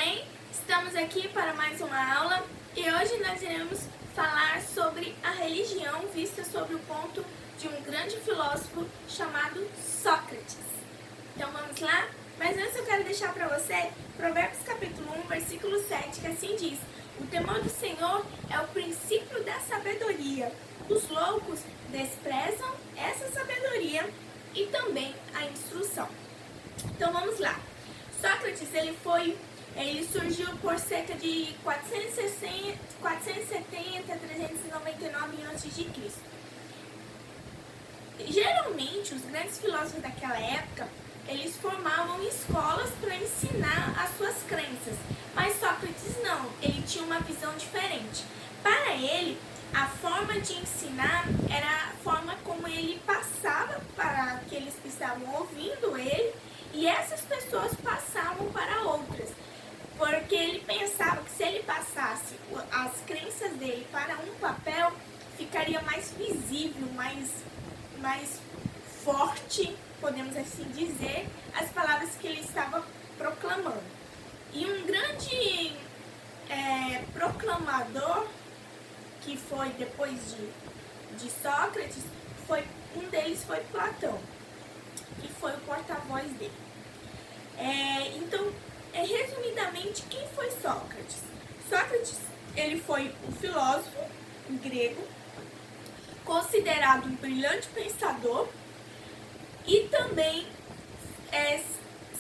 bem? Estamos aqui para mais uma aula e hoje nós iremos falar sobre a religião vista sob o ponto de um grande filósofo chamado Sócrates. Então vamos lá? Mas antes eu quero deixar para você Provérbios capítulo 1, versículo 7, que assim diz: o temor do Senhor é o princípio da sabedoria. Os loucos desprezam essa sabedoria e também a instrução. Então vamos lá. Sócrates, ele surgiu por cerca de 470 a 399 a.C. Geralmente, os grandes filósofos daquela época, eles formavam escolas para ensinar as suas crenças. Mas Sócrates não, ele tinha uma visão diferente. Para ele, a forma de ensinar era a forma como ele passava para aqueles que estavam ouvindo ele, e essas pessoas passavam para outras, porque ele pensava que se ele passasse as crenças dele para um papel, ficaria mais visível, mais forte, podemos assim dizer, as palavras que ele estava proclamando. E um grande proclamador, que foi depois de Sócrates, um deles foi Platão, que foi o porta-voz dele. Então, resumidamente, quem foi Sócrates? Sócrates, ele foi um filósofo grego, considerado um brilhante pensador, e também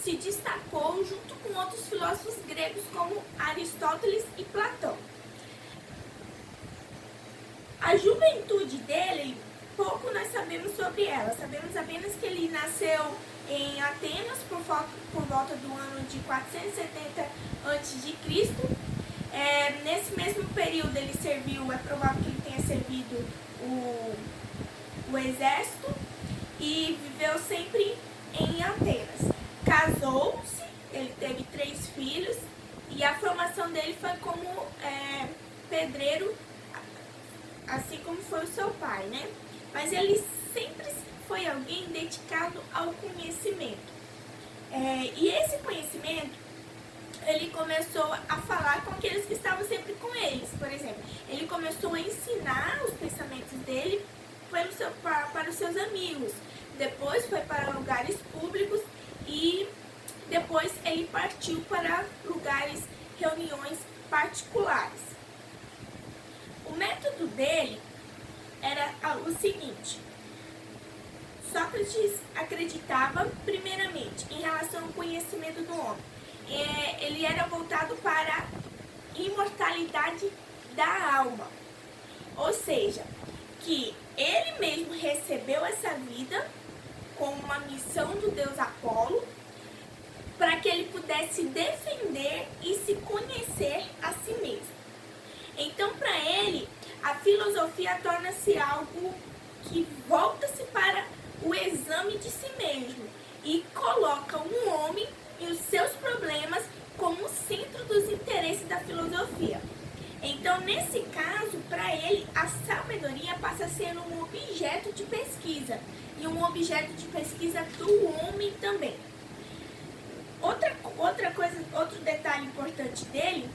se destacou junto com outros filósofos gregos como Aristóteles e Platão. A juventude dele, pouco nós sabemos sobre ela. Sabemos apenas que ele nasceu em Atenas por volta do ano de 470 a.C. Nesse mesmo período ele serviu, é provável que ele tenha servido o exército e viveu sempre em Atenas. Casou-se, ele teve 3 filhos e a formação dele foi como pedreiro, assim como foi o seu pai, né? Mas ele sempre foi alguém dedicado ao conhecimento. E esse conhecimento, ele começou a falar com aqueles que estavam sempre com eles. Por exemplo, ele começou a ensinar os pensamentos dele para os seus amigos. Depois foi para lugares públicos e depois ele partiu para lugares, reuniões particulares. O método dele era o seguinte: Sócrates acreditava, primeiramente, em relação ao conhecimento do homem. Ele era voltado para a imortalidade da alma. Ou seja, que ele mesmo recebeu essa vida com uma missão do deus Apolo, para que ele pudesse defender e se conhecer a si mesmo. Então, para ele, a filosofia torna-se algo que volta-se para o exame de si mesmo e coloca um homem e os seus problemas como o centro dos interesses da filosofia. Então, nesse caso, para ele, a sabedoria passa a ser um objeto de pesquisa e um objeto de pesquisa do homem também. Outro detalhe importante dele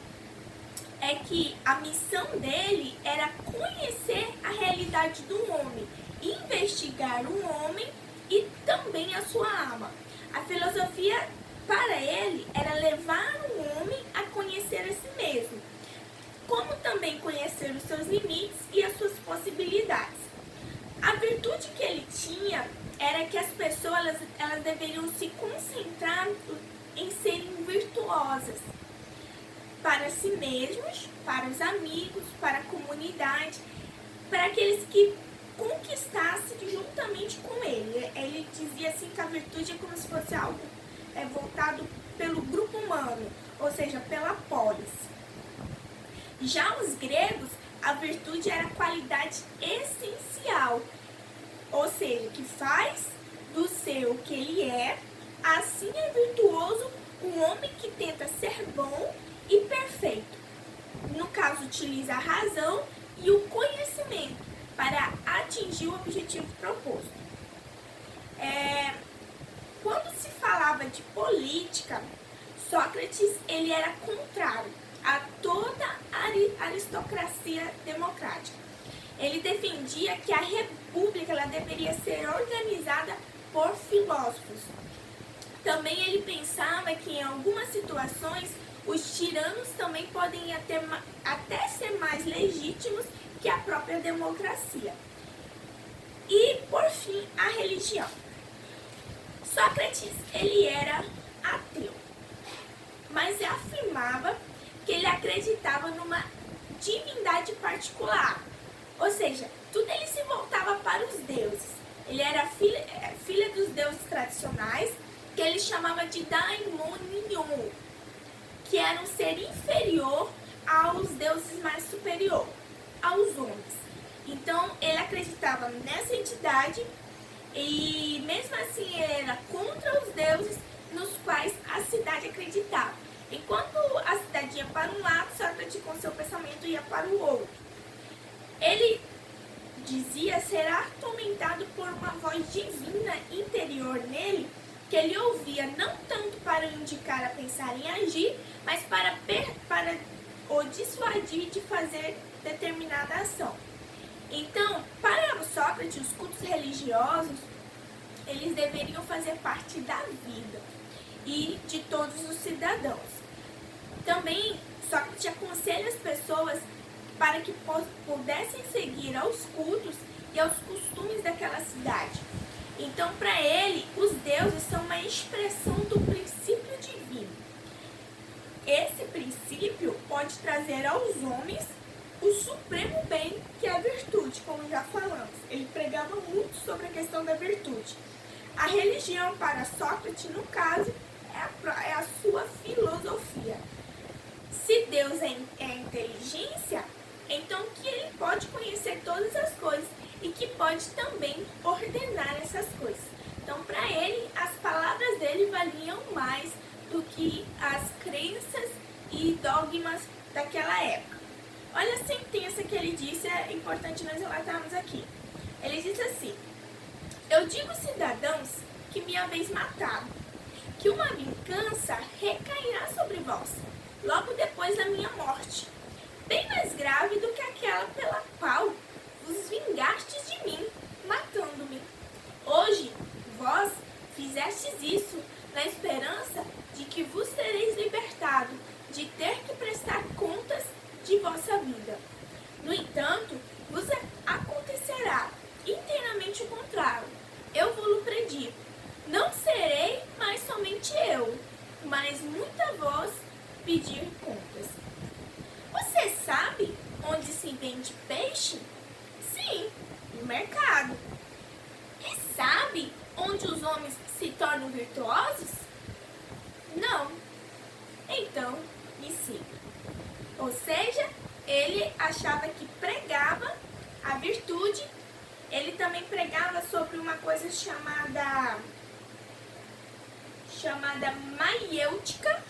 é que a missão dele era conhecer a realidade do homem, investigar o homem e também a sua alma. A filosofia, para ele, era levar o homem a conhecer a si mesmo, como também conhecer os seus limites e as suas possibilidades. A virtude que ele tinha era que as pessoas elas deveriam se concentrar em serem virtuosas para si mesmos, para os amigos, para a comunidade, para aqueles que conquistassem juntamente com ele. Ele dizia assim que a virtude é como se fosse algo voltado pelo grupo humano, ou seja, pela polis. Já os gregos, a virtude era a qualidade essencial, ou seja, que faz do ser o que ele é. Assim é virtuoso um homem que tenta ser bom e perfeito. No caso, utiliza a razão e o conhecimento para atingir o objetivo proposto. Quando se falava de política, Sócrates, ele era contrário a toda a aristocracia democrática. Ele defendia que a república ela deveria ser organizada por filósofos. Também ele pensava que em algumas situações os tiranos também podem até ser mais legítimos que a própria democracia. E, por fim, a religião. Sócrates, ele era ateu, mas afirmava que ele acreditava numa divindade particular. Ou seja, tudo ele se voltava para os deuses. Ele era filha dos deuses tradicionais, que ele chamava de daimonion, que era um ser inferior aos deuses mais superior, aos homens. Então, ele acreditava nessa entidade e, mesmo assim, ele era contra os deuses nos quais a cidade acreditava. Enquanto a cidade ia para um lado, Sócrates, com seu pensamento, ia para o outro. Ele dizia ser atormentado por uma voz divina interior nele, que ele ouvia não tanto para o indicar a pensar em agir, mas para o dissuadir de fazer determinada ação. Então, para Sócrates, os cultos religiosos, eles deveriam fazer parte da vida e de todos os cidadãos. Também, Sócrates aconselha as pessoas para que pudessem seguir aos cultos e aos costumes daquela cidade. Então, para ele, os deuses são uma expressão do princípio divino. Esse princípio pode trazer aos homens o supremo bem, que é a virtude, como já falamos. Ele pregava muito sobre a questão da virtude. A religião, para Sócrates, no caso, é a sua filosofia. Se Deus é inteligência, então que ele pode conhecer todas as coisas e que pode também ordenar essas coisas. Então, para ele, as palavras dele valiam mais do que as crenças e dogmas daquela época. Olha a sentença que ele disse, é importante nós relatarmos aqui. Ele disse assim: eu digo, cidadãos, que me haveis matado, que uma vingança recairá sobre vós, logo depois da minha morte, bem mais grave do que aquela pela qual vos vingastes de mim, matando-me. Hoje, vós fizestes isso na esperança de que vos sereis libertado de ter que prestar contas de vossa vida. No entanto, vos acontecerá inteiramente o contrário. Eu vos predigo, não serei mais somente eu, mas muita voz pedir contas. Você sabe onde se vende peixe? Sim, no mercado. E sabe onde os homens se tornam virtuosos? Não. Então, me siga. Ou seja, ele achava que pregava a virtude, ele também pregava sobre uma coisa chamada maiêutica,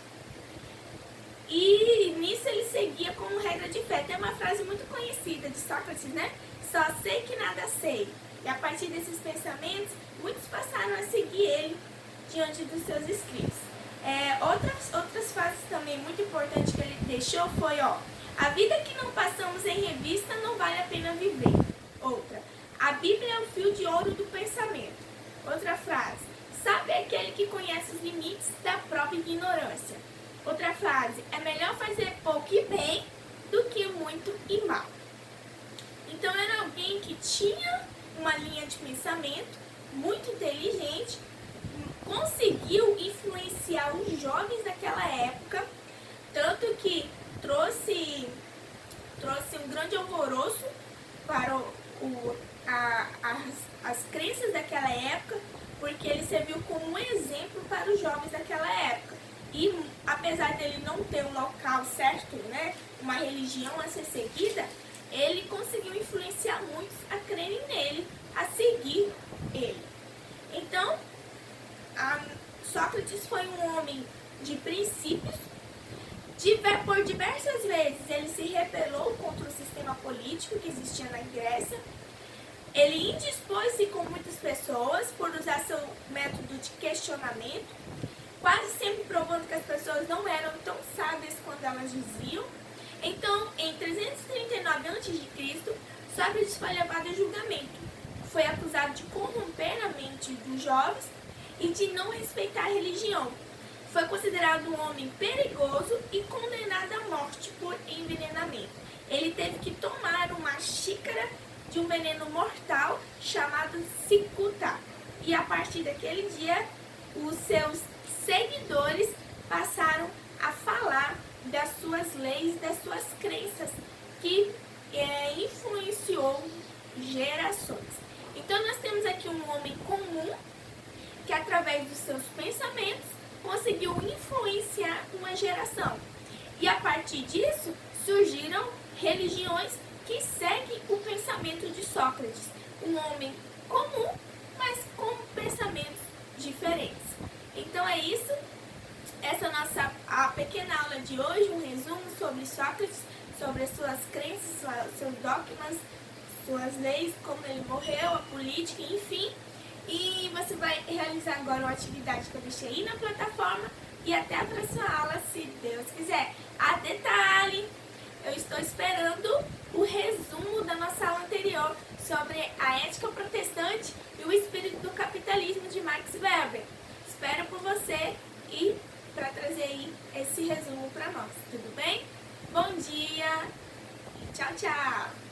e nisso ele seguia como regra de fé. Tem uma frase muito conhecida de Sócrates, né? Só sei que nada sei. E a partir desses pensamentos, muitos passaram a seguir ele diante dos seus escritos. Outras frases também muito importantes que ele deixou foi, a vida que não passamos em revista não vale a pena viver. Outra, a Bíblia é o fio de ouro do pensamento. Outra frase, sabe aquele que conhece os limites da própria ignorância. Outra frase, é melhor fazer pouco e bem do que muito e mal. Então era alguém que tinha uma linha de pensamento muito inteligente, conseguiu influenciar os jovens daquela época, tanto que trouxe um grande alvoroço para as crenças daquela época, porque ele serviu como um exemplo para os jovens daquela época. E apesar dele não ter um local certo, né, uma religião a ser seguida, ele conseguiu influenciar muitos a crerem nele, a seguir ele. Então, Sócrates foi um homem de princípios. Por diversas vezes ele se rebelou contra o sistema político que existia na Grécia. Ele indispôs-se com muitas pessoas por usar seu método de questionamento. quase sempre provando que as pessoas não eram tão sábias quanto elas diziam. Então, em 339 a.C., Sócrates foi levado a julgamento. Foi acusado de corromper a mente dos jovens e de não respeitar a religião. Foi considerado um homem perigoso e condenado à morte por envenenamento. Ele teve que tomar uma xícara de um veneno mortal chamado cicuta. E a partir daquele dia, os seus seguidores passaram a falar das suas leis, das suas crenças, que influenciou gerações. Então nós temos aqui um homem comum que através dos seus pensamentos conseguiu influenciar uma geração. E a partir disso surgiram religiões que seguem o pensamento de Sócrates, um homem comum, mas com pensamentos diferentes. Então é isso, essa é a pequena aula de hoje, um resumo sobre Sócrates, sobre as suas crenças, seus dogmas, suas leis, como ele morreu, a política, enfim. E você vai realizar agora uma atividade que eu deixei aí na plataforma e até a próxima aula, se Deus quiser. A detalhe, eu estou esperando o resumo da nossa aula anterior sobre a ética protestante e o espírito do capitalismo de Max Weber. Espero por você e para trazer aí esse resumo para nós, tudo bem? Bom dia, tchau, tchau!